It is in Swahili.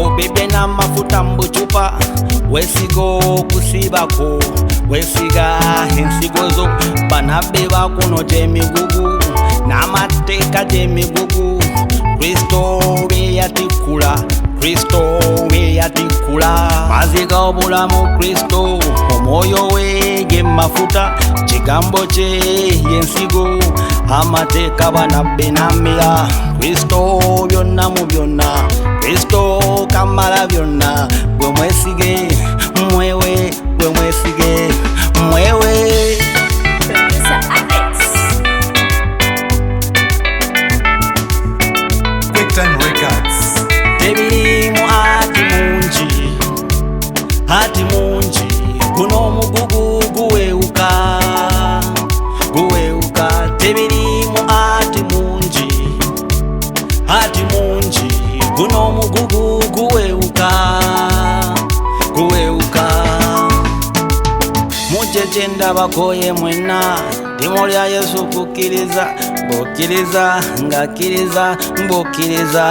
obebe n'amafuta mbucupa, wesigo kusibako, wesiga ensigo zo, banabbe bakuno gy'emigugu n'amateeka gy'emigugu. Kristo bye yatikula, Kristo bye yatikula, maziga obulamu Kristo, omwoyo we ge mafuta, kigambo kye yensigo, amateeka banabbe n'amira. Kristo byonna mu byonna, Kristo kamala byonna, gwe mwesige mwewe, gwe mwesige mwewe. Producer Alex. QuickTime Records. Tebirimu ati mungi, ati mungi, guno omugugu guwewuka, guwewuka. Tebirimu ati mungi, ati mungi, guno omugugu guwewuka, guwewuka. Mujje gye ndabakoye mwenna, ttiimu lya Yesu kukkiriza, ng'okkiriza, ng'akkiriza, ng'okkiriza.